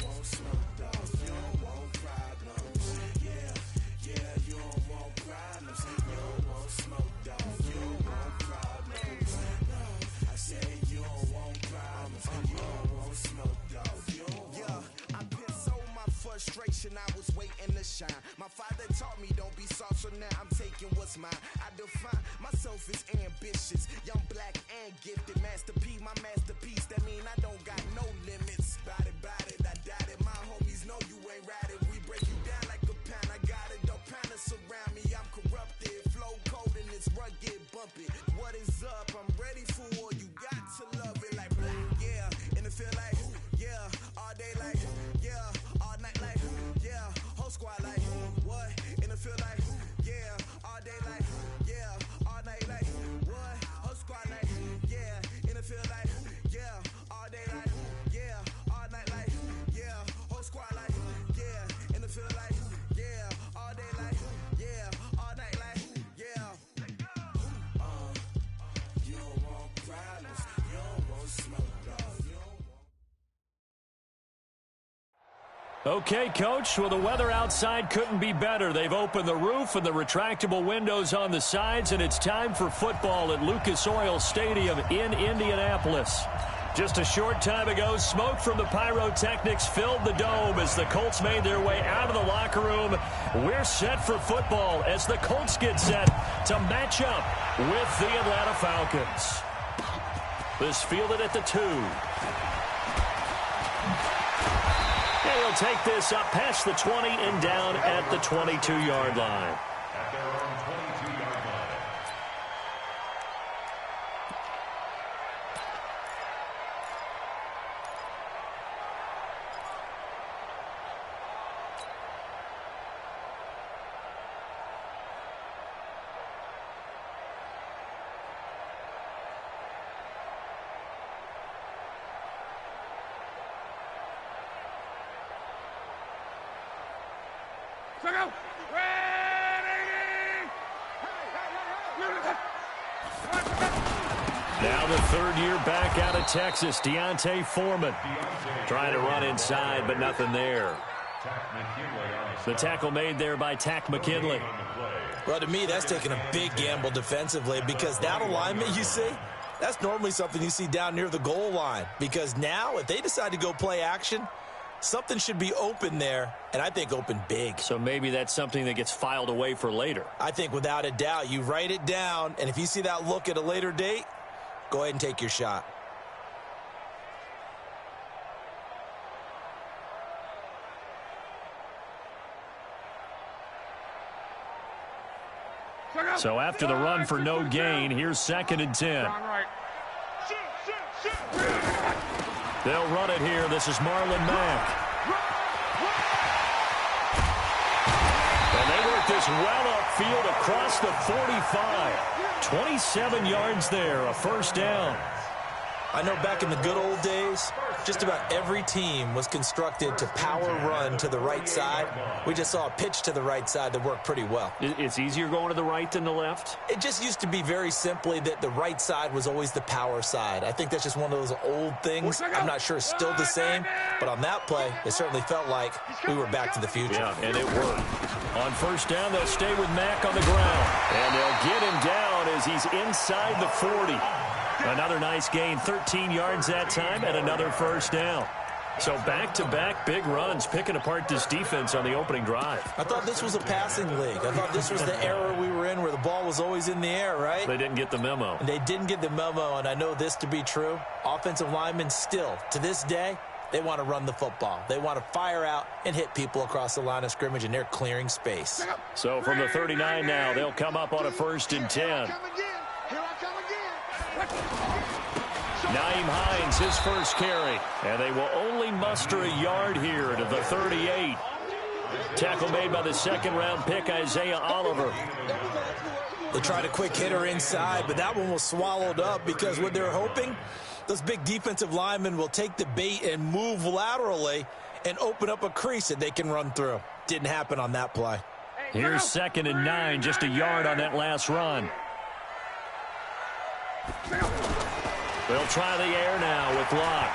want smoke, dog. You don't want problems. Yeah, yeah, you don't want problems. You don't want smoke, dog. You don't want problems. No, I said you don't want problems. You don't want smoke, dog. You don't want. I pissed so my frustration, I was waiting to shine. My father taught me don't be soft, so now I'm taking what's mine. I define myself as ambitious, young, black, and gifted. Master P, my masterpiece. That mean I don't got no limits. Bout it, I doubt it. My homies know you ain't ride it. We break you down like a pound. I got it, don't pound it surround me. I'm corrupted, flow cold and it's rugged, bump it. What is up? I'm ready for war. You got to love it like black, yeah. And it feel like, yeah. All day like, yeah. All night like, yeah. Whole squad like, what? And it feel like, yeah. All day like, yeah. All night like, what? Whole squad like, yeah. And it feel like, yeah. All day like, yeah. All night like, yeah. Whole squad like, yeah. And it feel like, yeah. All day like, yeah. All night like, yeah. You don't want problems. You don't want smoke, dog. You don't want. Okay, Coach, well, the weather outside couldn't be better. They've opened the roof and the retractable windows on the sides, and it's time for football at Lucas Oil Stadium in Indianapolis. Just a short time ago, smoke from the pyrotechnics filled the dome as the Colts made their way out of the locker room. We're set for football as the Colts get set to match up with the Atlanta Falcons. This fielded at the 2. And he'll take this up past the 20 and down at the 22-yard line. Now the third year back out of Texas, Deontay Foreman. Trying to run inside, but nothing there. The tackle made there by Tack McKinley. Well, to me, that's taking a big gamble defensively because that alignment you see, that's normally something you see down near the goal line. Because now, if they decide to go play action, something should be open there, and I think open big. So maybe that's something that gets filed away for later. I think without a doubt, you write it down, and if you see that look at a later date, go ahead and take your shot. So after the run for no gain, here's 2nd and 10. They'll run it here. This is Marlon Mack. And they work this well upfield across the 45. 27 yards there, a first down. I know back in the good old days, just about every team was constructed to power run to the right side. We just saw a pitch to the right side that worked pretty well. It's easier going to the right than the left? It just used to be very simply that the right side was always the power side. I think that's just one of those old things. I'm not sure it's still the same, but on that play, it certainly felt like we were back to the future. Yeah, and it worked. On first down, they'll stay with Mack on the ground. And they'll get him down as he's inside the 40. Another nice gain, 13 yards that time, and another first down. So back-to-back big runs, picking apart this defense on the opening drive. I thought this was a passing league. I thought this was the era we were in where the ball was always in the air, right? They didn't get the memo. And they didn't get the memo, and I know this to be true. Offensive linemen still, to this day, they want to run the football. They want to fire out and hit people across the line of scrimmage, and they're clearing space. So from the 39 now, they'll come up on a 1st and 10. Naeem Hines, his first carry. And they will only muster a yard here to the 38. Tackle made by the 2nd-round pick, Isaiah Oliver. They tried a quick hitter inside, but that one was swallowed up because what they're hoping, those big defensive linemen will take the bait and move laterally and open up a crease that they can run through. Didn't happen on that play. Here's 2nd and 9, just a yard on that last run. They'll try the air now with Locke.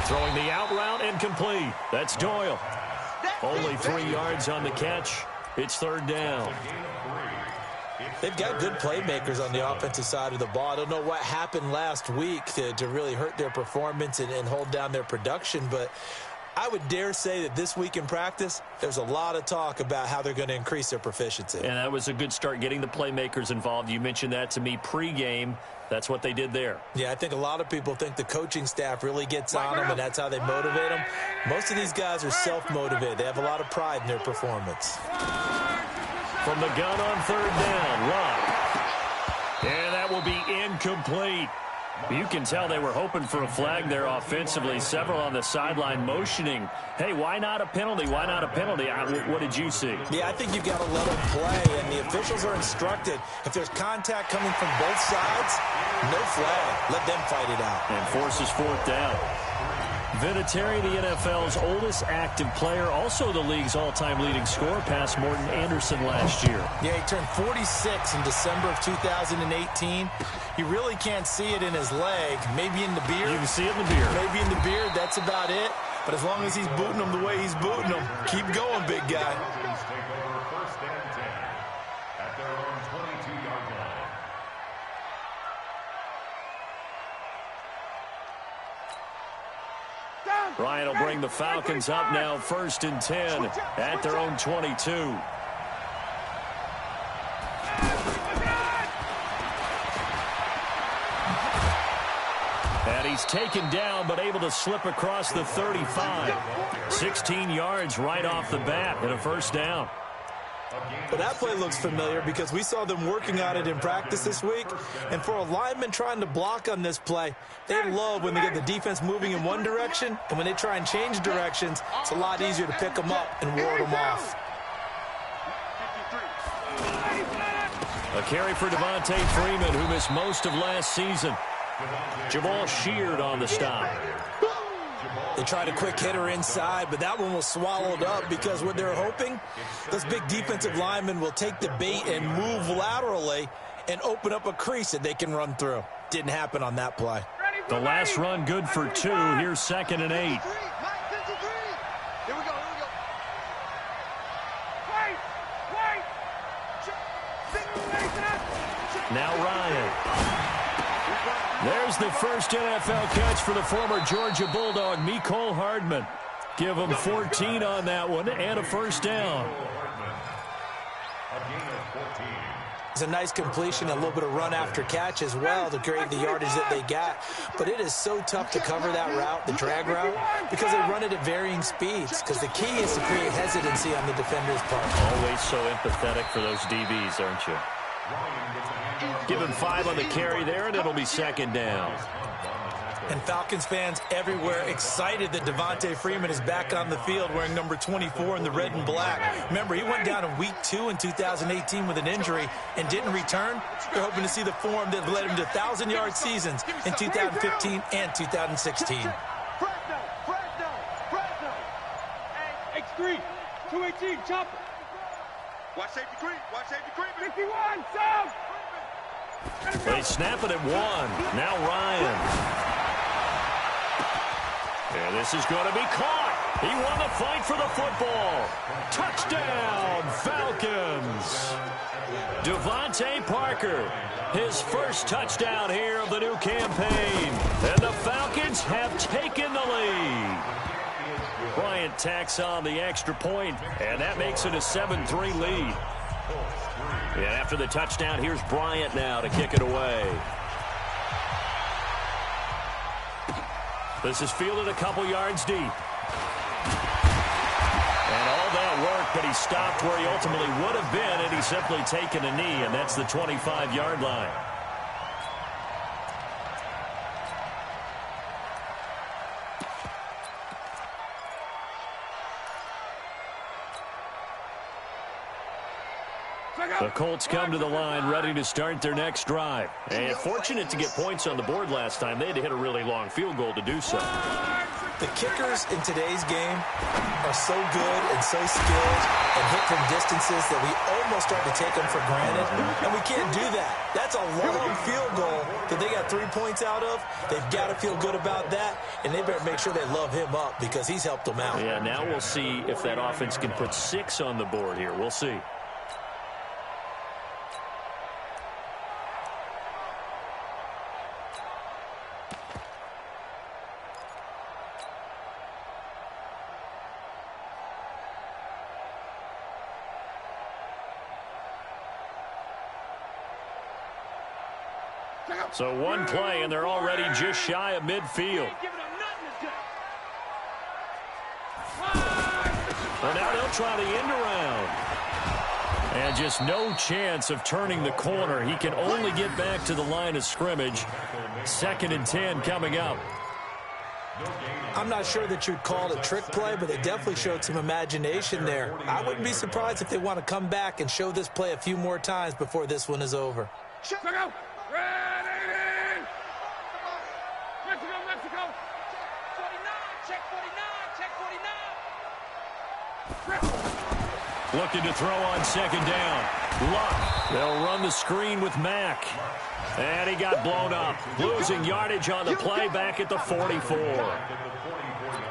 Throwing the out route incomplete. That's Doyle. Only 3 yards on the catch. It's third down. They've got good playmakers on the offensive side of the ball. I don't know what happened last week to really hurt their performance and hold down their production, but I would dare say that this week in practice, there's a lot of talk about how they're going to increase their proficiency. And that was a good start, getting the playmakers involved. You mentioned that to me pregame. That's what they did there. Yeah, I think a lot of people think the coaching staff really gets on them, and that's how they motivate them. Most of these guys are self-motivated. They have a lot of pride in their performance. From the gun on third down, run. And that will be incomplete. You can tell they were hoping for a flag there offensively. Several on the sideline motioning. Hey, why not a penalty? Why not a penalty? What did you see? Yeah, I think you've got to let them play, and the officials are instructed. If there's contact coming from both sides, no flag. Let them fight it out. And forces fourth down. Vinatieri, the NFL's oldest active player, also the league's all-time leading scorer, past Morton Anderson last year. Yeah, he turned 46 in December of 2018. You really can't see it in his leg, maybe in the beard. You can see it in the beard. Maybe in the beard, that's about it. But as long as he's booting them the way he's booting them, keep going, big guy. Ryan will bring the Falcons up now, 1st and 10 at their own 22. And he's taken down, but able to slip across the 35. 16 yards right off the bat and a first down. Well, that play looks familiar because we saw them working on it in practice this week. And for a lineman trying to block on this play, they love when they get the defense moving in one direction. And when they try and change directions, it's a lot easier to pick them up and ward them off. A carry for Devontae Freeman, who missed most of last season. Jamal Sheard on the stop. They tried a quick hitter inside, but that one was swallowed up because what they're hoping, those big defensive linemen will take the bait and move laterally and open up a crease that they can run through. Didn't happen on that play. The last run good for 2. Here's 2nd and 8. Now Ryan. There's the first NFL catch for the former Georgia Bulldog, Mecole Hardman. Give him 14 on that one and a first down. It's a nice completion, a little bit of run after catch as well to create the yardage that they got. But it is so tough to cover that route, the drag route, because they run it at varying speeds. Because the key is to create hesitancy on the defender's part. Always so empathetic for those DBs, aren't you? Give him 5 on the carry there, and it'll be 2nd down. And Falcons fans everywhere excited that Devontae Freeman is back on the field wearing number 24 in the red and black. Remember, he went down in week 2 in 2018 with an injury and didn't return. They're hoping to see the form that led him to 1,000-yard seasons in 2015 and 2016. X3, 218, chopper. Watch safety creep, 51, Sam! They snap it at 1. Now Ryan. And this is going to be caught. He won the fight for the football. Touchdown, Falcons. Devontae Parker, his first touchdown here of the new campaign. And the Falcons have taken the lead. Bryant tacks on the extra point, and that makes it a 7-3 lead. And after the touchdown, here's Bryant now to kick it away. This is fielded a couple yards deep. And all that work, but he stopped where he ultimately would have been, and he's simply taken a knee, and that's the 25-yard line. The Colts come to the line ready to start their next drive. And fortunate to get points on the board last time. They had to hit a really long field goal to do so. The kickers in today's game are so good and so skilled and hit from distances that we almost start to take them for granted, and we can't do that. That's a long field goal that they got 3 points out of. They've got to feel good about that, and they better make sure they love him up because he's helped them out. Yeah, now we'll see if that offense can put 6 on the board here. We'll see. So one play, and they're already just shy of midfield. Well, now they'll try the end around. And just no chance of turning the corner. He can only get back to the line of scrimmage. 2nd and 10 coming up. I'm not sure that you'd call it a trick play, but they definitely showed some imagination there. I wouldn't be surprised if they want to come back and show this play a few more times before this one is over. Mexico. Check 49. Looking to throw on 2nd down. Luck. They'll run the screen with Mack. And he got blown up. Losing yardage on the play back at the 44.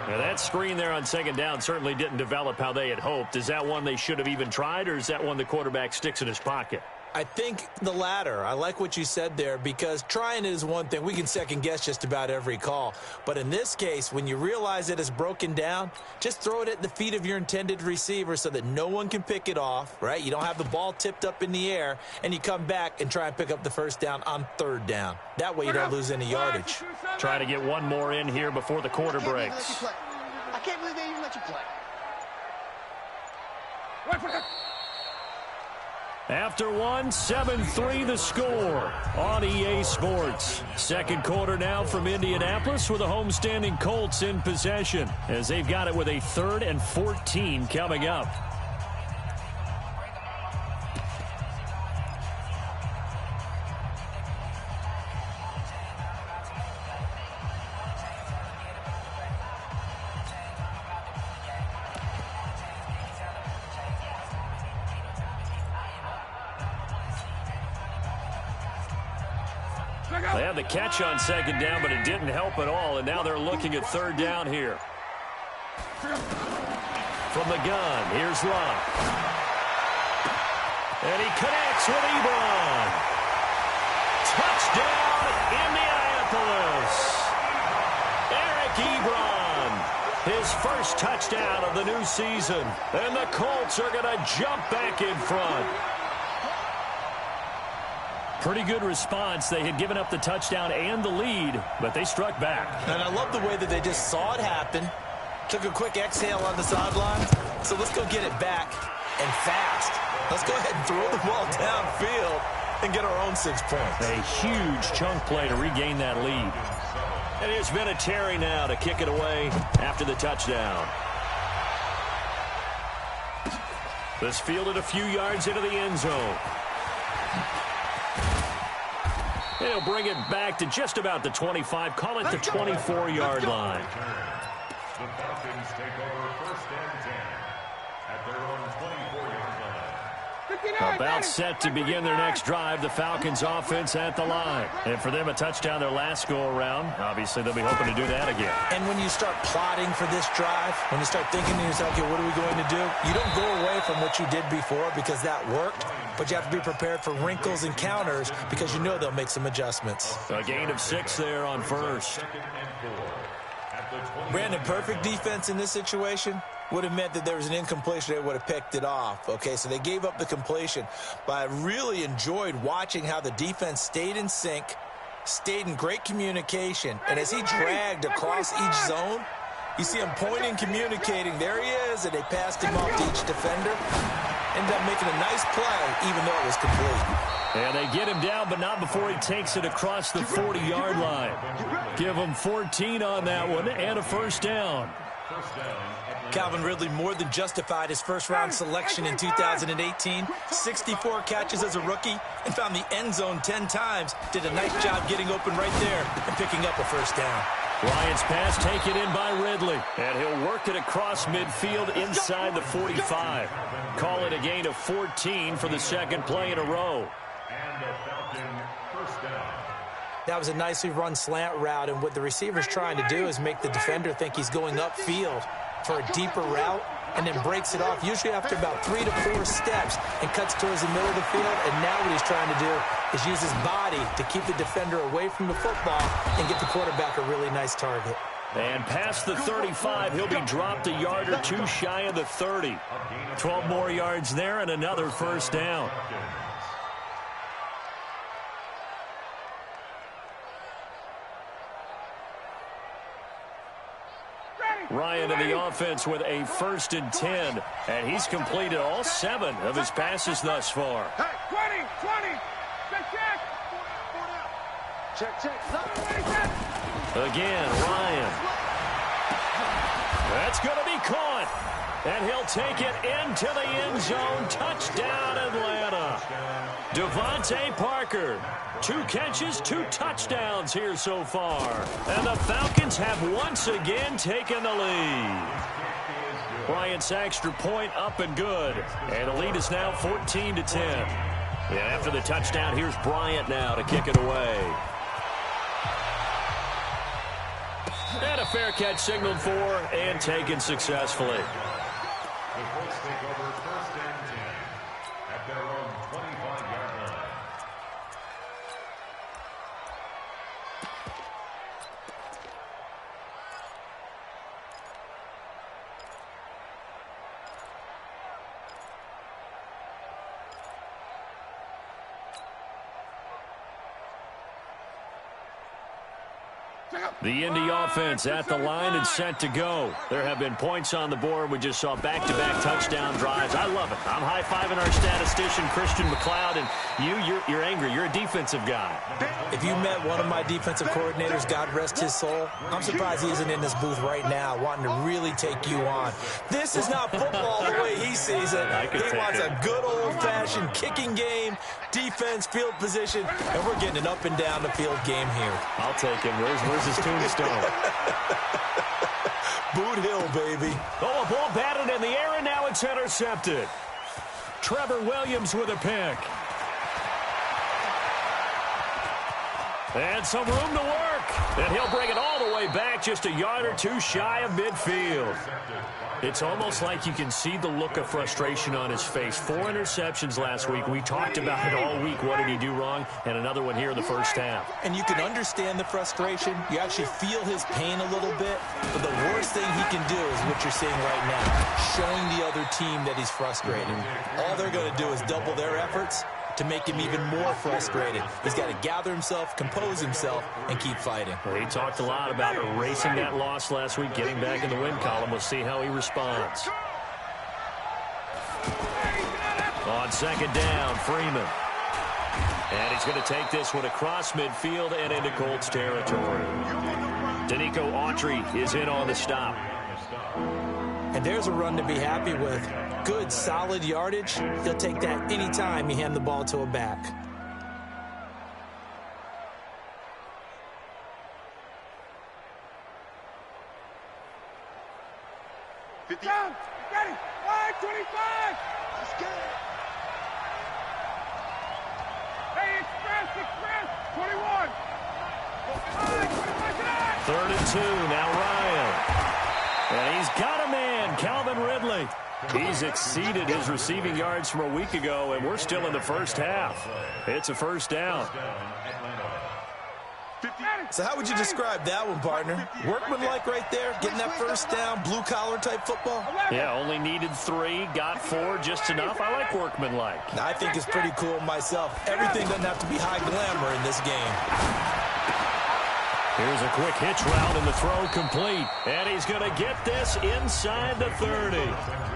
Now that screen there on 2nd down certainly didn't develop how they had hoped. Is that one they should have even tried, or is that one the quarterback sticks in his pocket? I think the latter. I like what you said there, because trying it is one thing. We can second-guess just about every call. But in this case, when you realize it is broken down, just throw it at the feet of your intended receiver so that no one can pick it off, right? You don't have the ball tipped up in the air, and you come back and try and pick up the 1st down on 3rd down. That way you don't lose any yardage. Try to get one more in here before the quarter breaks. I can't believe they even let you play. After one, 7-3 the score on EA Sports. 2nd quarter now from Indianapolis with the homestanding Colts in possession as they've got it with a 3rd and 14 coming up. They had the catch on 2nd down, but it didn't help at all, and now they're looking at 3rd down here. From the gun, here's Luck. And he connects with Ebron. Touchdown, Indianapolis. Eric Ebron, his first touchdown of the new season. And the Colts are going to jump back in front. Pretty good response. They had given up the touchdown and the lead, but they struck back. And I love the way that they just saw it happen, took a quick exhale on the sideline. So let's go get it back and fast. Let's go ahead and throw the ball downfield and get our own 6 points. A huge chunk play to regain that lead. And it's been a Terry now to kick it away after the touchdown. This fielded a few yards into the end zone. He'll bring it back to just about the 25. Call it the 24-yard line. The Falcons take over 1st and 10 at their own 24-yard line. About set to begin their next drive. The Falcons offense at the line. And for them, a touchdown their last go-around. Obviously, they'll be hoping to do that again. And when you start plotting for this drive, when you start thinking to yourself, okay, what are we going to do? You don't go away from what you did before because that worked. But you have to be prepared for wrinkles and counters because you know they'll make some adjustments. A gain of 6 there on 1st. Brandon, perfect defense in this situation would have meant that there was an incompletion. They would have picked it off. Okay, so they gave up the completion. But I really enjoyed watching how the defense stayed in sync, stayed in great communication. And as he dragged across each zone, you see him pointing, communicating. There he is, and they passed him off to each defender. Ended up making a nice play, even though it was complete. And they get him down, but not before he takes it across the 40-yard line. Give him 14 on that one and a 1st down. Calvin Ridley more than justified his first-round selection in 2018. 64 catches as a rookie and found the end zone 10 times. Did a nice job getting open right there and picking up a 1st down. Ryan's pass taken in by Ridley. And he'll work it across midfield inside the 45. Call it a gain of 14 for the second play in a row. And the Falcon first down. That was a nicely run slant route, and what the receiver's trying to do is make the defender think he's going upfield for a deeper route, and then breaks it off, usually after about 3 to 4 steps, and cuts towards the middle of the field. And now what he's trying to do is use his body to keep the defender away from the football and get the quarterback a really nice target. And past the 35, he'll be dropped a yard or two shy of the 30. 12 more yards there and another first down. Ryan in the offense with a 1st and 10, and he's completed all 7 of his passes thus far. Hey, 20, check. Again, Ryan. That's going to be caught, and he'll take it into the end zone. Touchdown, Atlanta. Devontae Parker. 2 catches, 2 touchdowns here so far. And the Falcons have once again taken the lead. Bryant's extra point up and good. And the lead is now 14 to 10. And after the touchdown, here's Bryant now to kick it away. And a fair catch signaled for and taken successfully. The Colts take over 1st and 10 at their own 25-yard line. The Indy offense at the line and set to go. There have been points on the board. We just saw back-to-back touchdown drives. I love it. I'm high-fiving our statistician, Christian McLeod, and you're angry. You're a defensive guy. If you met one of my defensive coordinators, God rest his soul, I'm surprised he isn't in this booth right now wanting to really take you on. This is not football the way he sees it. He wants a good old-fashioned kicking game, defense, field position, and we're getting an up-and-down-the-field game here. I'll take him. Where's his tombstone? Boot Hill, baby. Oh, a ball batted in the air, and now it's intercepted. Trevor Williams with a pick. And some room to work. And he'll bring it all the way back just a yard or two shy of midfield. It's almost like you can see the look of frustration on his face. 4 interceptions last week. We talked about it all week. What did he do wrong? And another one here in the first half. And you can understand the frustration. You actually feel his pain a little bit. But the worst thing he can do is what you're seeing right now, showing the other team that he's frustrated. All they're going to do is double their efforts to make him even more frustrated. He's got to gather himself, compose himself, and keep fighting. Well, he talked a lot about erasing that loss last week, getting back in the win column. We'll see how he responds. On 2nd down, Freeman. And he's going to take this one across midfield and into Colts territory. Danico Autry is in on the stop. And there's a run to be happy with. Good, solid yardage. He'll take that anytime you hand the ball to a back. Down, ready, 25. Let's get it. Hey, express, 21. 3rd and 2, now Ryan. And he's got a man, Calvin Ridley. He's exceeded his receiving yards from a week ago, and we're still in the first half. It's a first down. So how would you describe that one, partner? Workmanlike right there, getting that first down, blue-collar type football? Yeah, only needed 3, got 4, just enough. I like workmanlike. I think it's pretty cool myself. Everything doesn't have to be high glamour in this game. Here's a quick hitch route and the throw complete. And he's going to get this inside the 30.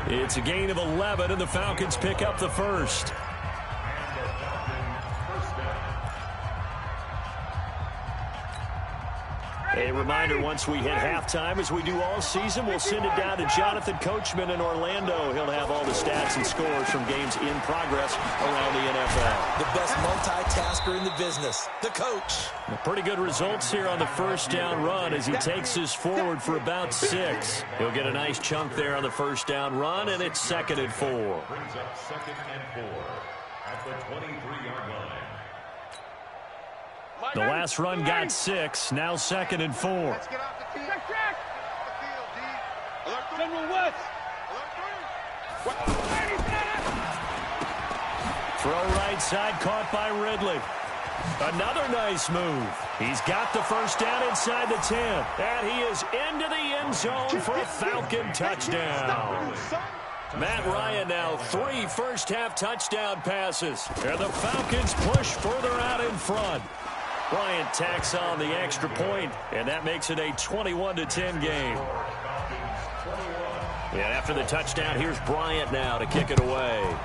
It's a gain of 11, and the Falcons pick up the first. A reminder, once we hit halftime, as we do all season, we'll send it down to Jonathan Coachman in Orlando. He'll have all the stats and scores from games in progress around the NFL. The best multitasker in the business, the coach. Pretty good results here on the first down run as he takes us forward for about 6. He'll get a nice chunk there on the first down run, and it's 2nd and 4. Brings up 2nd and 4 at the 23-yard line. The last run got 6. Now 2nd and 4. Let's get off the field. Check. General West. Throw right side, caught by Ridley. Another nice move. He's got the first down inside the 10. And he is into the end zone for a Falcon touchdown. Matt Ryan now 3 first-half touchdown passes. And the Falcons push further out in front. Bryant tacks on the extra point, and that makes it a 21-10 game. And after the touchdown, here's Bryant now to kick it away.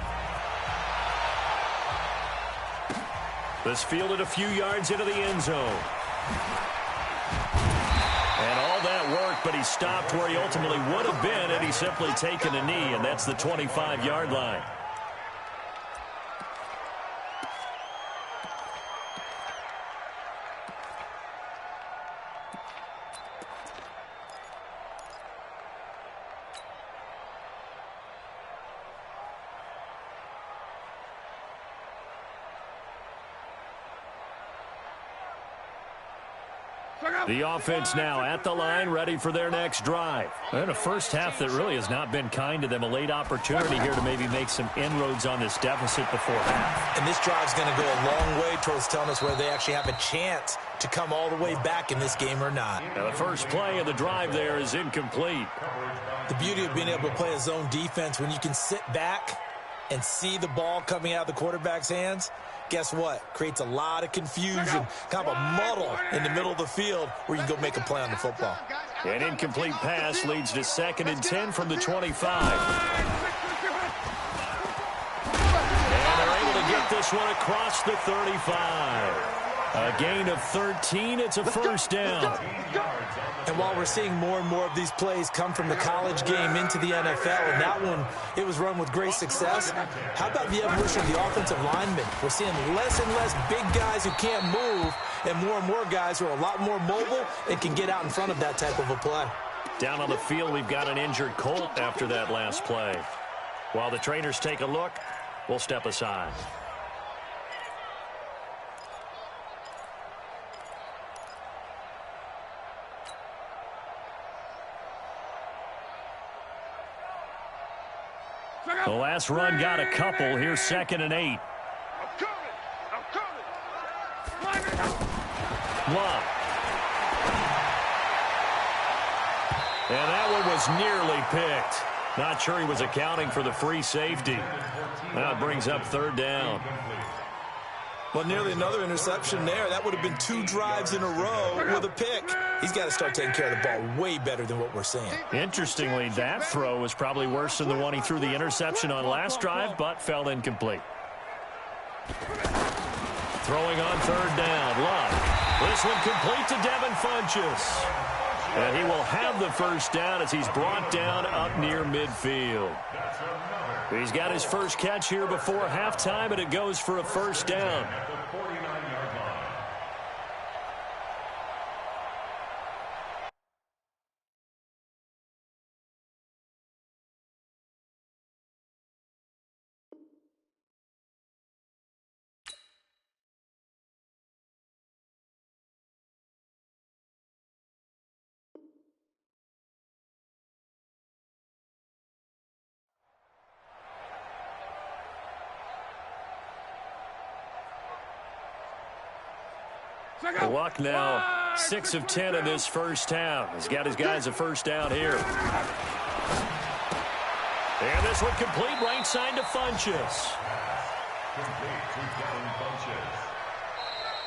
This fielded a few yards into the end zone. And all that work, but he stopped where he ultimately would have been had he simply taken a knee, and that's the 25-yard line. The offense now at the line, ready for their next drive. And a first half that really has not been kind to them. A late opportunity here to maybe make some inroads on this deficit before half. And this drive's going to go a long way towards telling us whether they actually have a chance to come all the way back in this game or not. Now the first play of the drive there is incomplete. The beauty of being able to play a zone defense when you can sit back and see the ball coming out of the quarterback's hands, guess what? Creates a lot of confusion, kind of a muddle in the middle of the field where you can go make a play on the football. An incomplete pass leads to 2nd and 10 from the 25. And they're able to get this one across the 35. A gain of 13. It's a first down. And while we're seeing more and more of these plays come from the college game into the NFL, and that one, it was run with great success, how about the evolution of the offensive linemen? We're seeing less and less big guys who can't move and more guys who are a lot more mobile and can get out in front of that type of a play. Down on the field, we've got an injured Colt after that last play. While the trainers take a look, we'll step aside. The last run got a couple. Here's 2nd and 8. I'm coming. Block. And that one was nearly picked. Not sure he was accounting for the free safety. That brings up 3rd down. Well, nearly another interception there. That would have been 2 drives in a row with a pick. He's got to start taking care of the ball way better than what we're seeing. Interestingly, that throw was probably worse than the one he threw the interception on last drive, but fell incomplete. Throwing on 3rd down. Love. This one complete to Devin Funchess. And he will have the first down as he's brought down up near midfield. He's got his first catch here before halftime, and it goes for a first down. Luck now 6 of 10 in this first half. He's got his guys a first down here. And this one complete right side to Funchess.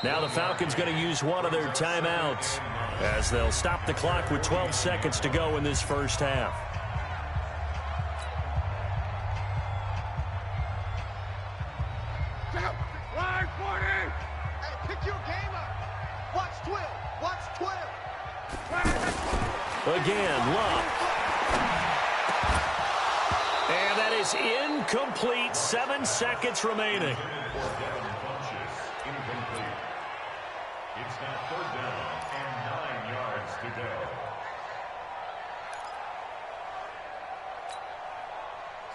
Now the Falcons going to use one of their timeouts as they'll stop the clock with 12 seconds to go in this first half. Line 40! Hey, pick your game up. Watch 12. Watch 12. again. Love. And that is incomplete. 7 seconds remaining. It's now 3rd down and 9 yards to go.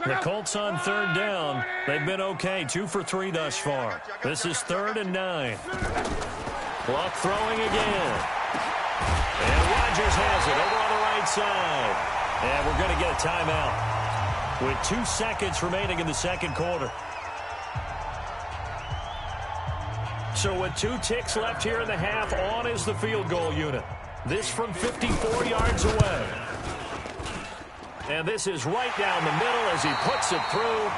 The Colts on 3rd down. They've been okay. 2 for 3 thus far. This is 3rd and 9. Clock throwing again. And Rodgers has it over on the right side. And we're going to get a timeout with 2 seconds remaining in the second quarter. So with 2 ticks left here in the half, on is the field goal unit. This from 54 yards away. And this is right down the middle as he puts it through.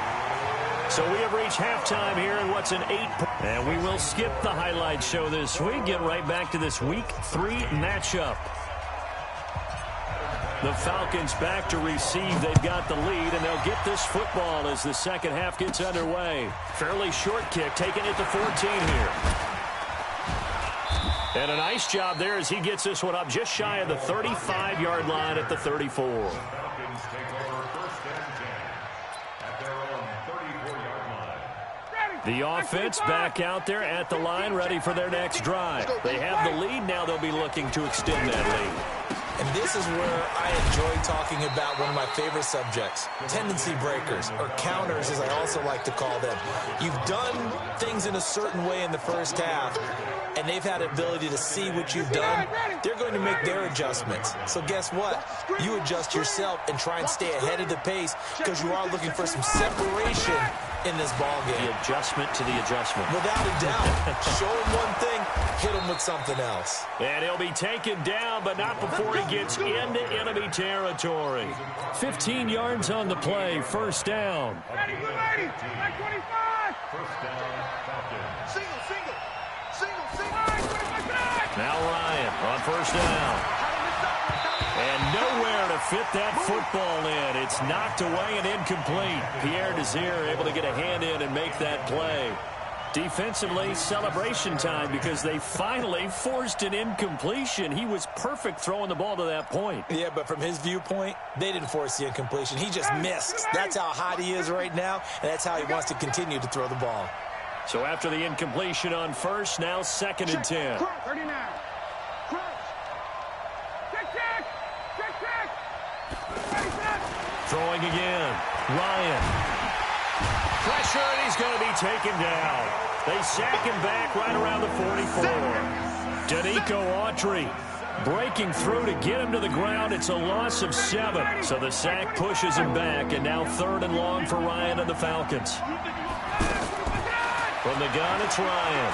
So we have reached halftime here in what's an 8. And we will skip the highlight show this week. Get right back to this Week 3 matchup. The Falcons back to receive. They've got the lead, and they'll get this football as the second half gets underway. Fairly short kick, taking it to 14 here. And a nice job there as he gets this one up just shy of the 35-yard line at the 34. Falcons take over 1st and 10 at their own 34-yard line. The offense back out there at the line, ready for their next drive. They have the lead. Now they'll be looking to extend that lead. And this is where I enjoy talking about one of my favorite subjects, tendency breakers, or counters as I also like to call them. You've done things in a certain way in the first half, and they've had the ability to see what you've done. They're going to make their adjustments. So guess what? You adjust yourself and try and stay ahead of the pace because you are looking for some separation in this ball game. The adjustment to the adjustment. Without a doubt. Show him one thing, hit him with something else. And he'll be taken down, but not before he gets into enemy territory. 15 yards on the play, 1st down. Ready, good lady. 25. 1st down, Falcons. Single. Now Ryan on 1st down. And nowhere to fit that football in. It's knocked away and incomplete. Pierre Desir able to get a hand in and make that play. Defensively, celebration time because they finally forced an incompletion. He was perfect throwing the ball to that point. Yeah, but from his viewpoint, they didn't force the incompletion. He just missed. That's how hot he is right now, and that's how he wants to continue to throw the ball. So after the incompletion on 1st, now 2nd and 10. 39. Check. Throwing again. Ryan. Pressure, and he's going to be taken down. They sack him back right around the 44. Danico Autry breaking through to get him to the ground. It's a loss of 7. So the sack pushes him back, and now 3rd and long for Ryan and the Falcons. From the gun, it's Ryan.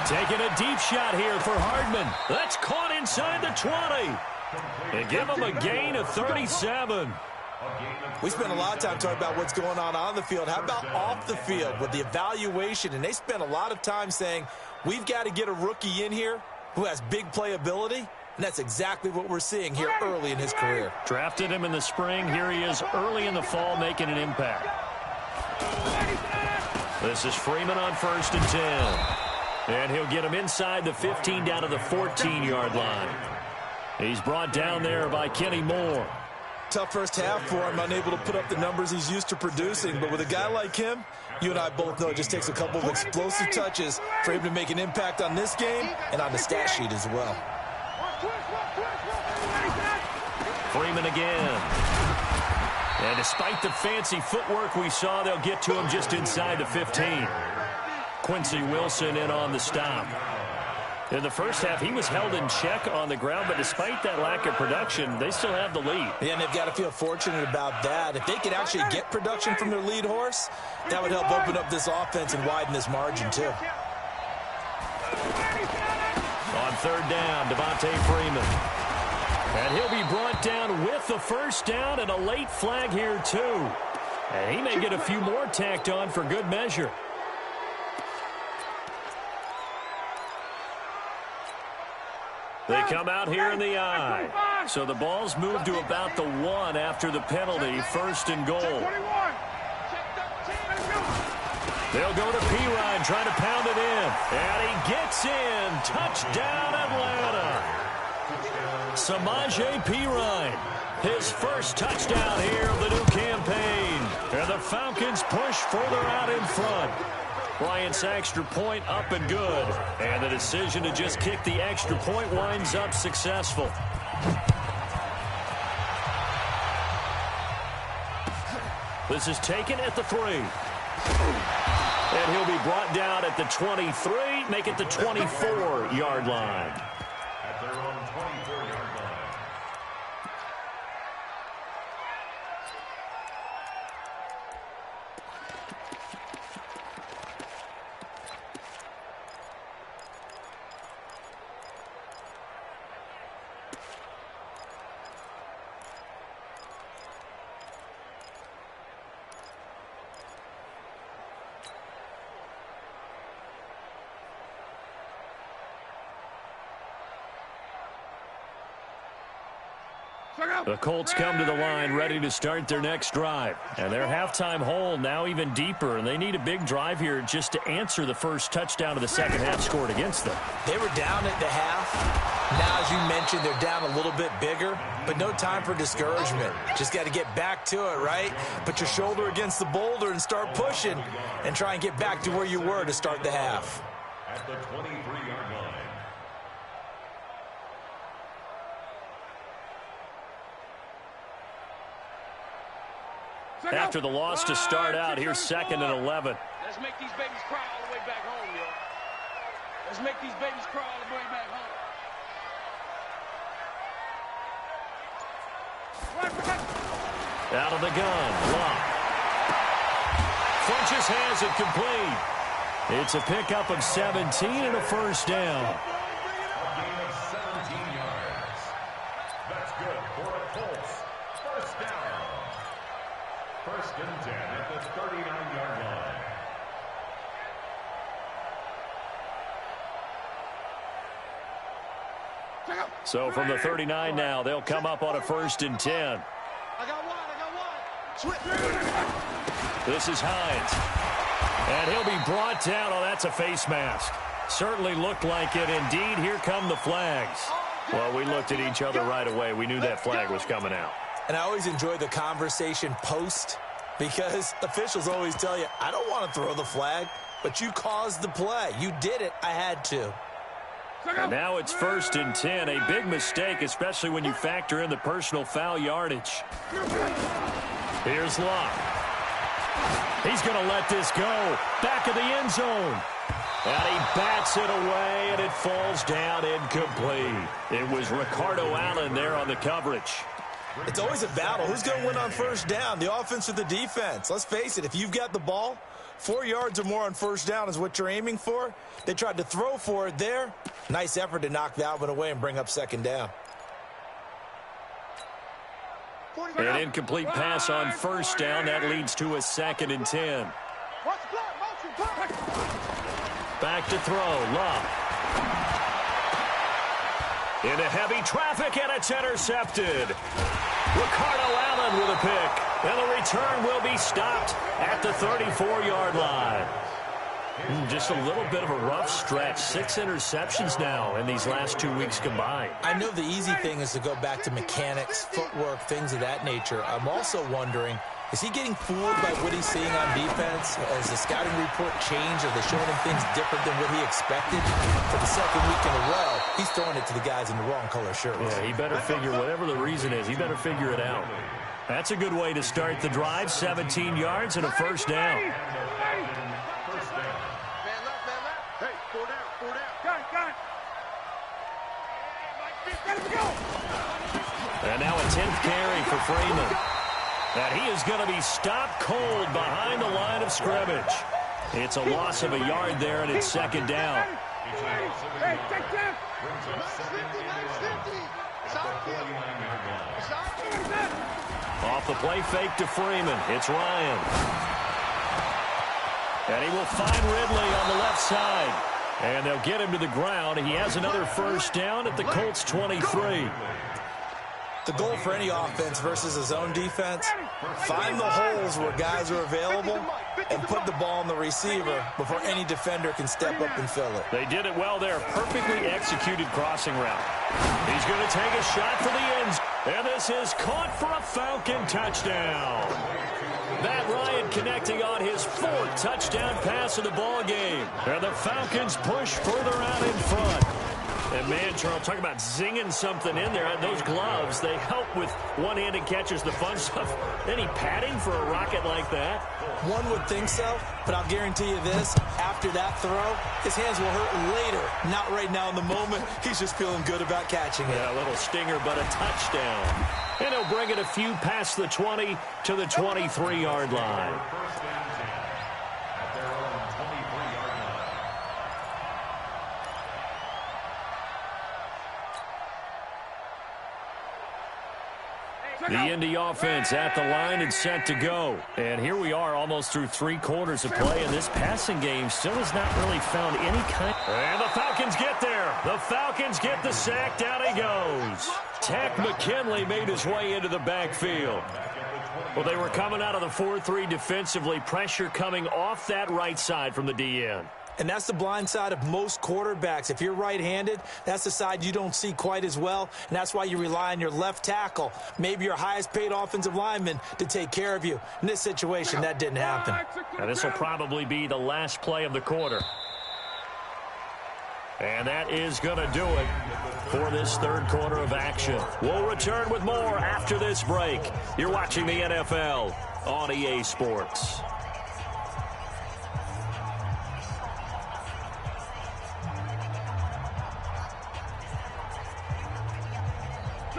Taking a deep shot here for Hardman. That's caught inside the 20. And give him a gain of 37. We spent a lot of time talking about what's going on the field. How about off the field with the evaluation? And they spent a lot of time saying, we've got to get a rookie in here who has big playability. And that's exactly what we're seeing here early in his career. Drafted him in the spring. Here he is early in the fall making an impact. This is Freeman on 1st and 10. And he'll get him inside the 15 down to the 14-yard line. He's brought down there by Kenny Moore. Tough first half for him, unable to put up the numbers he's used to producing. But with a guy like him, you and I both know it just takes a couple of explosive touches for him to make an impact on this game and on the stat sheet as well. Freeman again. And despite the fancy footwork we saw, they'll get to him just inside the 15. Quincy Wilson in on the stop. In the first half, he was held in check on the ground, but despite that lack of production, they still have the lead. Yeah, and they've got to feel fortunate about that. If they could actually get production from their lead horse, that would help open up this offense and widen this margin, too. On 3rd down, Devontae Freeman. And he'll be brought down with the 1st down and a late flag here, too. And he may get a few more tacked on for good measure. They come out here in the I. So the ball's moved to about the 1 after the penalty, 1st and goal. They'll go to Pirine, trying to pound it in. And he gets in. Touchdown, Atlanta. Samaje Perine, his first touchdown here of the new campaign. And the Falcons push further out in front. Bryant's extra point up and good. And the decision to just kick the extra point winds up successful. This is taken at the 3. And he'll be brought down at the 23, make it the 24-yard line. At their own 24-yard line. The Colts come to the line ready to start their next drive. And their halftime hole now even deeper, and they need a big drive here just to answer the first touchdown of the second half scored against them. They were down at the half. Now, as you mentioned, they're down a little bit bigger, but no time for discouragement. Just got to get back to it, right? Put your shoulder against the boulder and start pushing and try and get back to where you were to start the half. At the 23-yard line. After the loss to start out, here's 2nd and 11. Let's make these babies cry all the way back home, yo. Let's make these babies cry all the way back home. Out of the gun, Locke. Funches has it complete. It's a pickup of 17 and a first down. A gain of 17 yards. That's good for the Colts. First down. 1st and 10 at the 39-yard line. So from the 39 now, they'll come up on a 1st and 10. I got one. Switch. This is Hines. And he'll be brought down. Oh, that's a face mask. Certainly looked like it. Indeed, here come the flags. Well, we looked at each other right away. We knew that flag was coming out. And I always enjoy the conversation post because officials always tell you, I don't want to throw the flag, but you caused the play. You did it. I had to. And now it's 1st and 10. A big mistake, especially when you factor in the personal foul yardage. Here's Locke. He's going to let this go. Back of the end zone. And he bats it away, and it falls down incomplete. It was Ricardo Allen there on the coverage. It's always a battle. Who's going to win on first down, the offense or the defense? Let's face it, if you've got the ball, 4 yards or more on first down is what you're aiming for. They tried to throw for it there. Nice effort to knock that one away and bring up 2nd down. An incomplete pass on first down. That leads to a 2nd and 10. Back to throw. Love. Into heavy traffic, and it's intercepted. Ricardo Allen with a pick. And the return will be stopped at the 34-yard line. Just a little bit of a rough stretch. 6 interceptions now in these last 2 weeks combined. I know the easy thing is to go back to mechanics, footwork, things of that nature. I'm also wondering, is he getting fooled by what he's seeing on defense? Has the scouting report changed? Are they showing him things different than what he expected? For the 2nd week in a row, he's throwing it to the guys in the wrong color shirts. Yeah, he better figure, whatever the reason is, he better figure it out. That's a good way to start the drive. 17 yards and a first down. And now a 10th carry for Freeman. And he is going to be stopped cold behind the line of scrimmage. It's a loss of a yard there, and it's 2nd down. Off the play fake to Freeman. It's Ryan. And he will find Ridley on the left side. And they'll get him to the ground. He has another first down at the Colts 23. The goal for any offense versus a zone defense, find the holes where guys are available and put the ball on the receiver before any defender can step up and fill it. They did it well there. Perfectly executed crossing route. He's going to take a shot for the end zone. And this is caught for a Falcon touchdown. Matt Ryan connecting on his 4th touchdown pass of the ball game. And the Falcons push further out in front. And, man, Charles, talk about zinging something in there. Those gloves, they help with one-handed catches, the fun stuff. Any padding for a rocket like that? One would think so, but I'll guarantee you this. After that throw, his hands will hurt later. Not right now in the moment. He's just feeling good about catching it. Yeah, a little stinger, but a touchdown. And he'll bring it a few past the 20 to the 23-yard line. The Indy offense at the line and set to go. And here we are almost through 3 quarters of play, and this passing game still has not really found any kind. And the Falcons get there. The Falcons get the sack. Down he goes. Tech McKinley made his way into the backfield. Well, they were coming out of the 4-3 defensively. Pressure coming off that right side from the DN. And that's the blind side of most quarterbacks. If you're right-handed, that's the side you don't see quite as well, and that's why you rely on your left tackle, maybe your highest-paid offensive lineman, to take care of you. In this situation, that didn't happen. Now, this will probably be the last play of the quarter. And that is going to do it for this 3rd quarter of action. We'll return with more after this break. You're watching the NFL on EA Sports.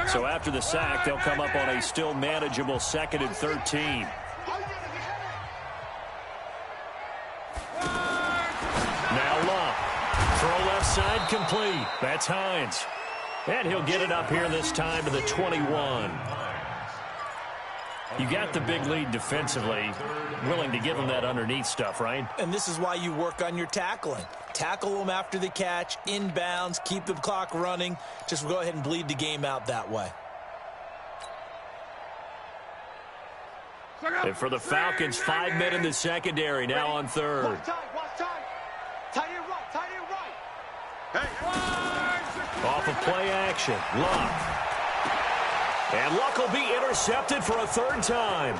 So after the sack, they'll come up on a still manageable 2nd and 13. Now Luck. Throw left side complete. That's Hines. And he'll get it up here this time to the 21. You got the big lead defensively, willing to give them that underneath stuff, right? And this is why you work on your tackling. Tackle them after the catch, inbounds, keep the clock running. Just go ahead and bleed the game out that way. And for the Falcons, 5 men in the secondary, now on 3rd. Watch time. Tie it right. Hey. Off of play action, Luck. And Luck will be intercepted for a 3rd time.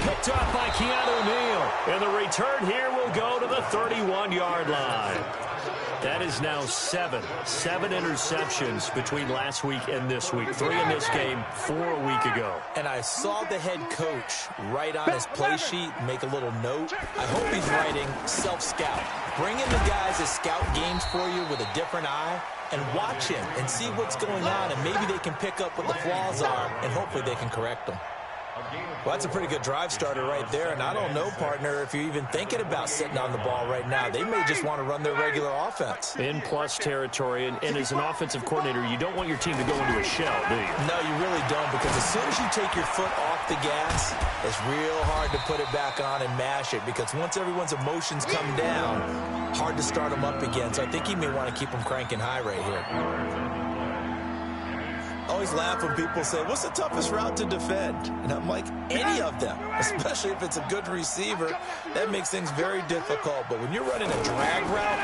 Picked up by Keanu Neal. And the return here will go to the 31-yard line. That is now 7 interceptions between last week and this week. 3 in this game, 4 a week ago. And I saw the head coach write on his play sheet, make a little note. I hope he's writing self-scout. Bring in the guys that scout games for you with a different eye and watch him and see what's going on, and maybe they can pick up what the flaws are, and hopefully they can correct them. Well, that's a pretty good drive starter right there, and I don't know, partner, if you're even thinking about sitting on the ball right now. They may just want to run their regular offense. In plus territory, and as an offensive coordinator, you don't want your team to go into a shell, do you? No, you really don't, because as soon as you take your foot off the gas, it's real hard to put it back on and mash it, because once everyone's emotions come down, hard to start them up again. So I think you may want to keep them cranking high right here. I always laugh when people say, what's the toughest route to defend? And I'm like, any of them, especially if it's a good receiver. That makes things very difficult. But when you're running a drag route,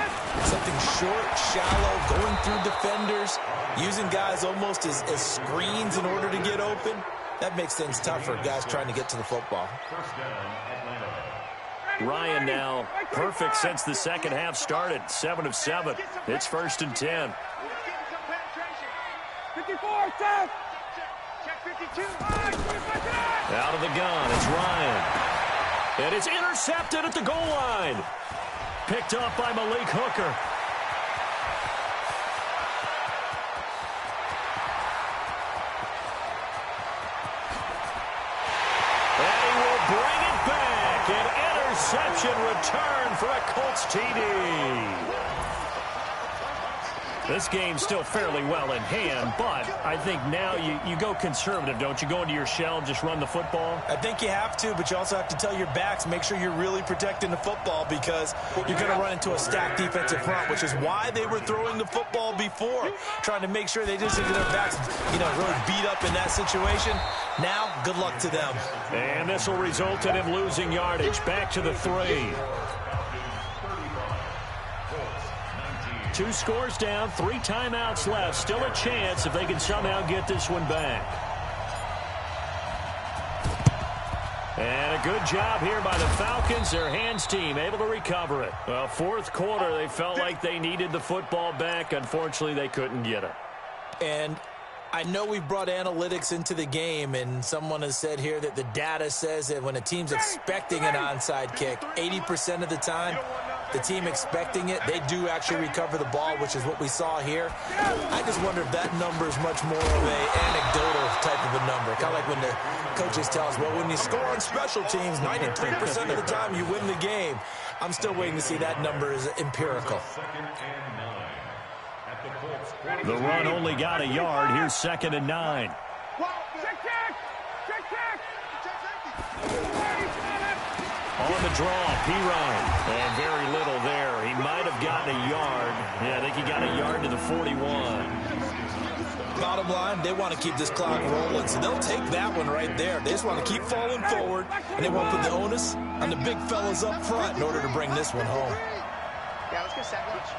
something short, shallow, going through defenders, using guys almost as screens in order to get open, that makes things tougher, guys trying to get to the football. Ryan now perfect since the second half started. 7 of 7. It's 1st and 10. 54, Seth. Check 52. Out of the gun, it's Ryan. And it's intercepted at the goal line. Picked up by Malik Hooker. And he will bring it back. An interception return for a Colts TD. This game's still fairly well in hand, but I think now you go conservative, don't you? Go into your shell and just run the football? I think you have to, but you also have to tell your backs, make sure you're really protecting the football because you're going to run into a stacked defensive front, which is why they were throwing the football before, trying to make sure they just get their backs, really beat up in that situation. Now, good luck to them. And this will result in him losing yardage. Back to the 3. 2 scores down, 3 timeouts left. Still a chance if they can somehow get this one back. And a good job here by the Falcons. Their hands team able to recover it. Well, fourth quarter, they felt like they needed the football back. Unfortunately, they couldn't get it. And I know we've brought analytics into the game, and someone has said here that the data says that when a team's expecting an onside kick, 80% of the time, the team expecting it, they do actually recover the ball, which is what we saw here. I just wonder if that number is much more of an anecdotal type of a number. Kind of like when the coaches tell us, well, when you score on special teams, 93% of the time you win the game. I'm still waiting to see that number is empirical. The run only got a yard. Here's 2nd and 9. On the draw, P-Ryan. And very little there. He might have gotten a yard. Yeah, I think he got a yard to the 41. Bottom line, they want to keep this clock rolling, so they'll take that one right there. They just want to keep falling forward, and they want to put the onus on the big fellas up front in order to bring this one home. Yeah, let's get sandwich.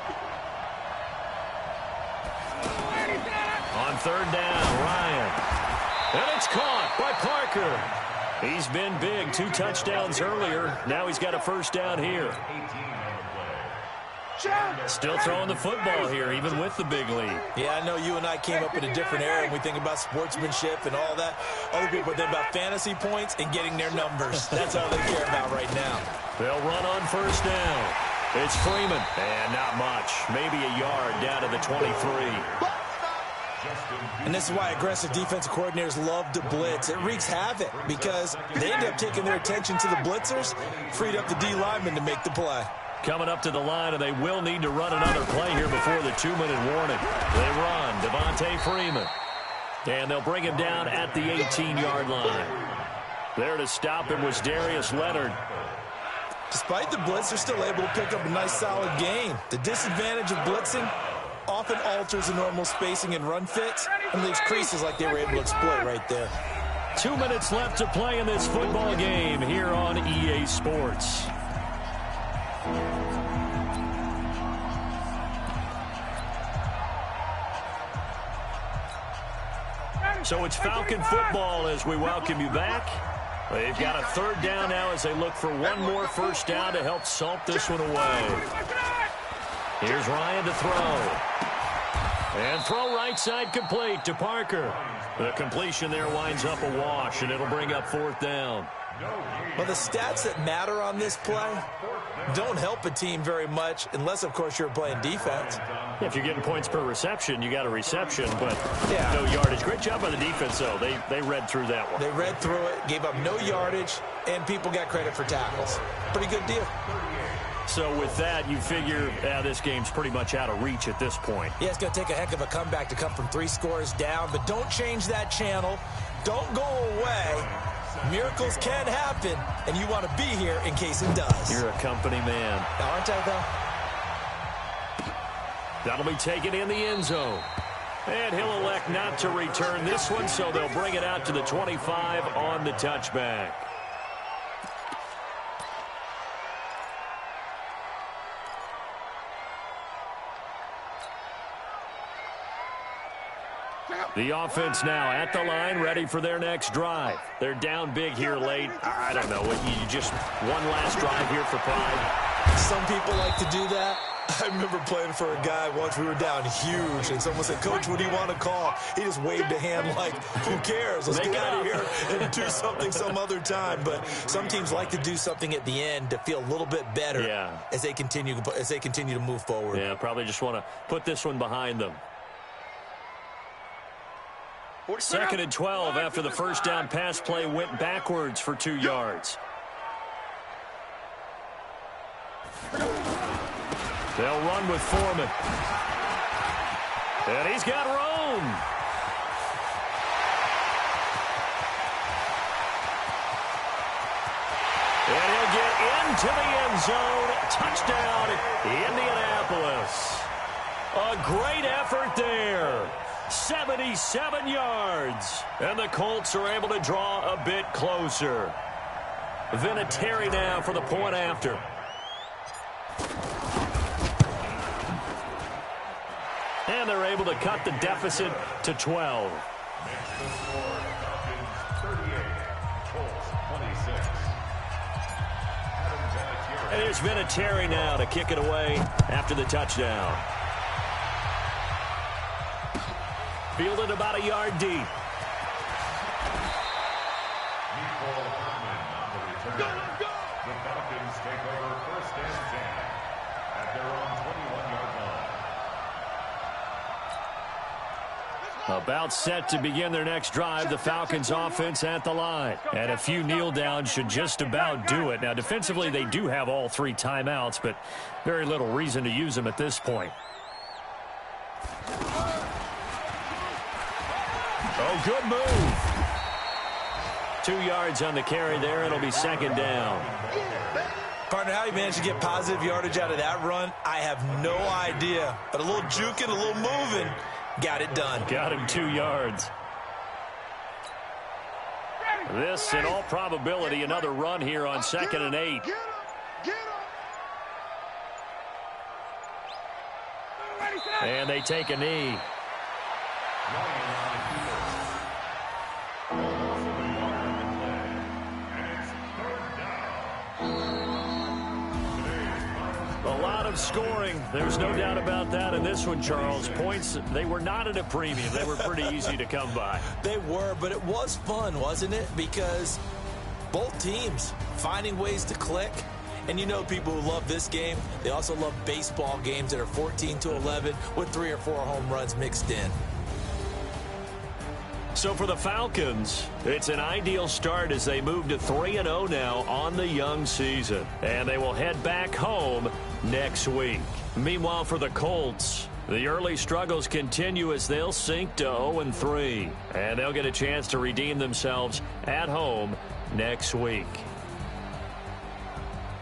On 3rd down, Ryan. And it's caught by Parker. He's been big. 2 touchdowns earlier. Now he's got a 1st down here. Still throwing the football here, even with the big lead. Yeah, I know you and I came up in a different era, and we think about sportsmanship and all that. Other people think about fantasy points and getting their numbers. That's all they care about right now. They'll run on 1st down. It's Freeman. And not much. Maybe a yard down to the 23. And this is why aggressive defensive coordinators love to blitz. It wreaks havoc because they end up taking their attention to the blitzers, freed up the D lineman to make the play. Coming up to the line, and they will need to run another play here before the 2-minute warning. They run. Devontae Freeman. And they'll bring him down at the 18-yard line. There to stop him was Darius Leonard. Despite the blitz, they're still able to pick up a nice, solid gain. The disadvantage of blitzing often alters the normal spacing and run fits, and leaves creases like they were able to exploit right there. 2 minutes left to play in this football game here on EA Sports. So it's Falcon football as we welcome you back. They've got a 3rd down now as they look for one more 1st down to help salt this one away. Here's Ryan to throw. And throw right side complete to Parker. The completion there winds up a wash, and it'll bring up 4th down. Well, the stats that matter on this play don't help a team very much unless, of course, you're playing defense. If you're getting points per reception, you got a reception, but yeah, no yardage. Great job by the defense, though. They read through that one. They read through it, gave up no yardage, and people got credit for tackles. Pretty good deal. So with that, you figure this game's pretty much out of reach at this point. Yeah, it's going to take a heck of a comeback to come from 3 scores down, but don't change that channel. Don't go away. Miracles can happen, and you want to be here in case it does. You're a company man. Aren't I, though? That'll be taken in the end zone. And he'll elect not to return this one, so they'll bring it out to the 25 on the touchback. The offense now at the line, ready for their next drive. They're down big here late. I don't know. You just one last drive here for pride. Some people like to do that. I remember playing for a guy once. We were down huge, and someone said, "Coach, what do you want to call?" He just waved a hand like, "Who cares? Let's get out of here and do something some other time." But some teams like to do something at the end to feel a little bit better as they continue to move forward. Yeah, probably just want to put this one behind them. 2nd and 12 after the 1st down pass play went backwards for 2 yards. They'll run with Foreman. And he's got room. And he'll get into the end zone. Touchdown, Indianapolis. A great effort there. 77 yards. And the Colts are able to draw a bit closer. Vinatieri now for the point after. And they're able to cut the deficit to 12. Makes the score Falcons 38, Colts 26. And here's Vinatieri now to kick it away after the touchdown. Fielded about a yard deep. The Falcons take over first and 10 at their own 21-yard line. About set to begin their next drive, the Falcons offense at the line. And a few kneel downs should just about do it. Now, defensively, they do have all 3 timeouts, but very little reason to use them at this point. Oh, good move. 2 yards on the carry there. It'll be second down. Partner, how he managed to get positive yardage out of that run, I have no idea. But a little juking, a little moving, got it done. Got him 2 yards. This, in all probability, another run here on 2nd and 8. And they take a knee. A lot of scoring. There's no doubt about that in this one, Charles. Points, they were not at a premium. They were pretty easy to come by. They were, but it was fun, wasn't it? Because both teams finding ways to click. And you know people who love this game, they also love baseball games that are 14-11 with 3 or 4 home runs mixed in. So for the Falcons, it's an ideal start as they move to 3-0 now on the young season. And they will head back home next week. Meanwhile, for the Colts, the early struggles continue as they'll sink to 0-3. And they'll get a chance to redeem themselves at home next week.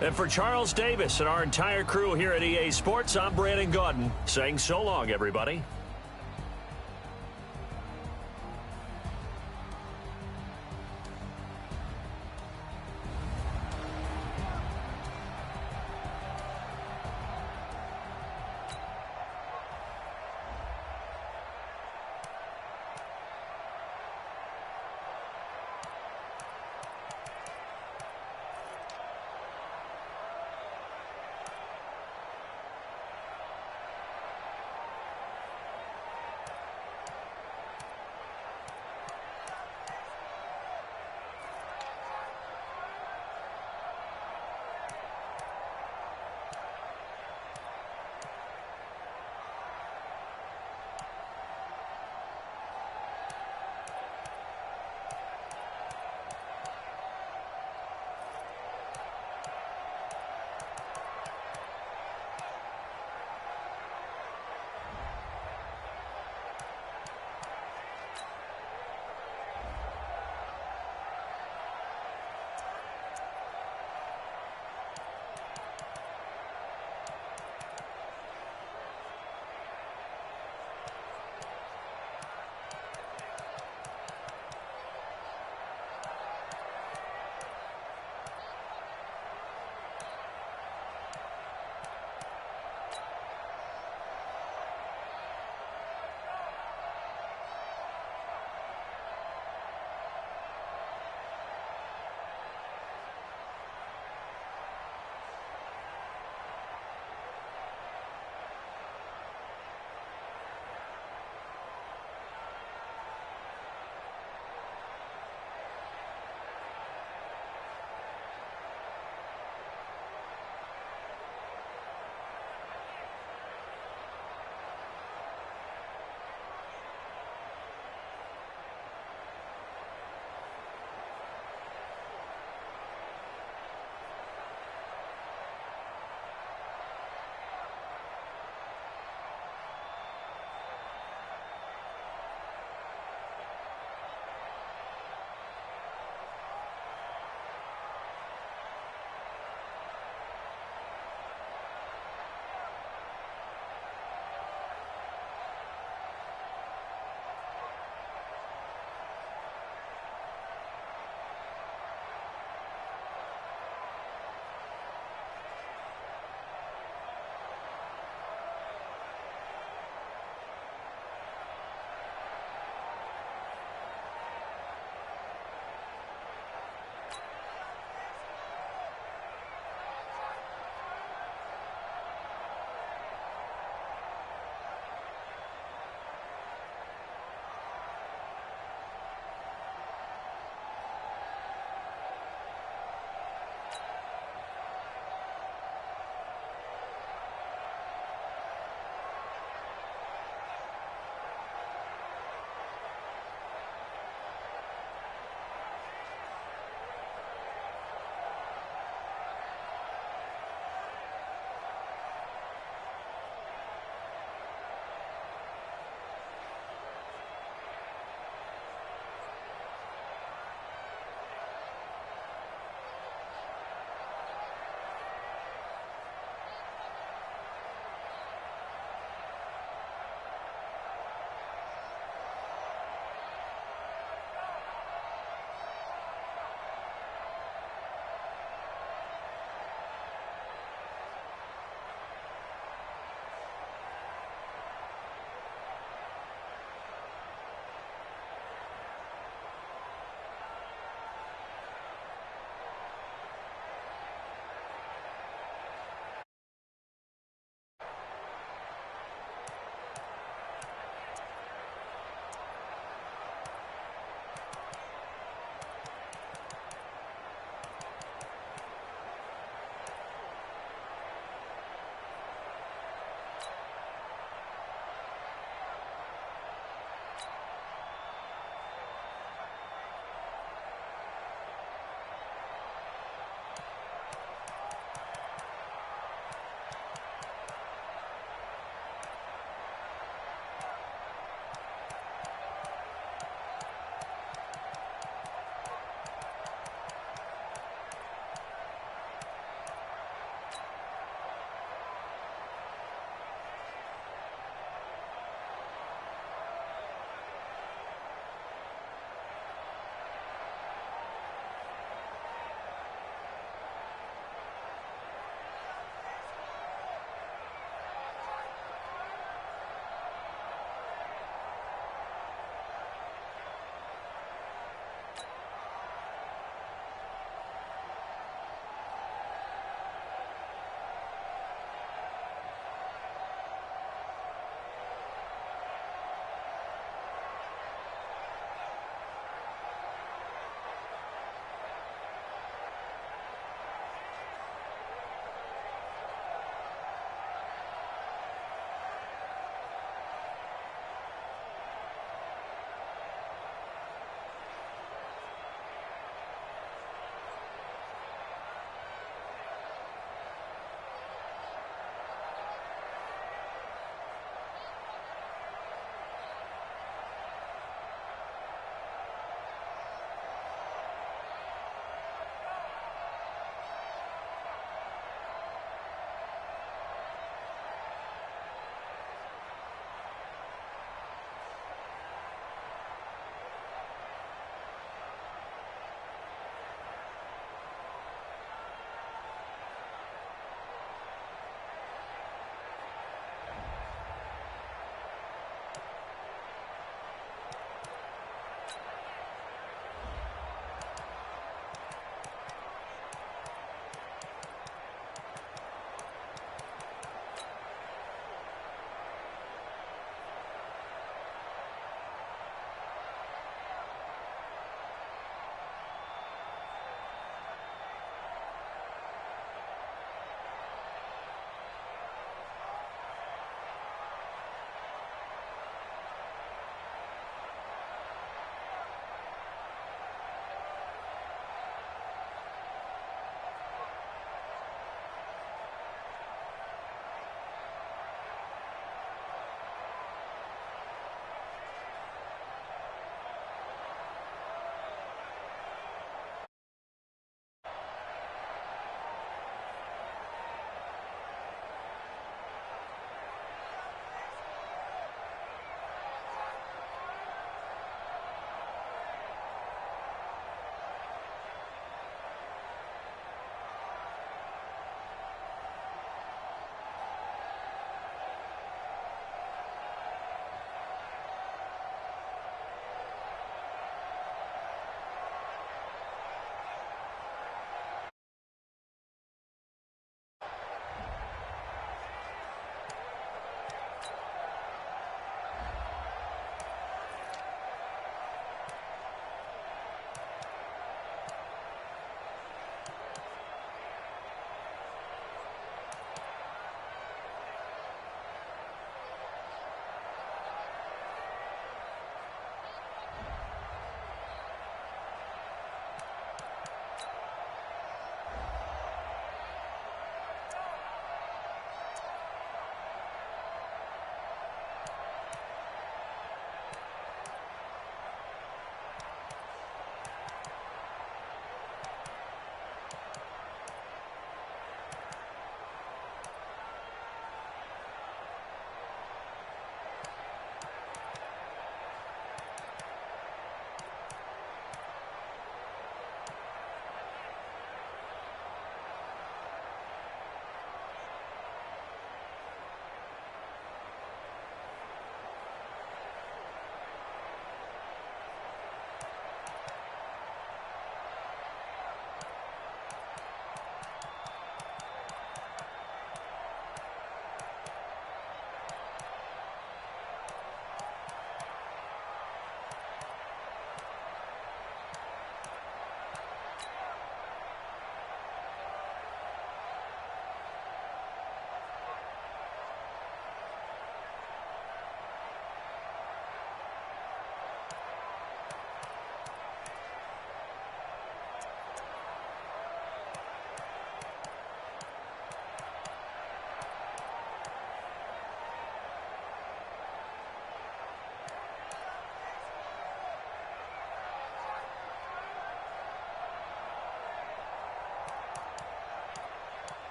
And for Charles Davis and our entire crew here at EA Sports, I'm Brandon Gaudin saying so long, everybody.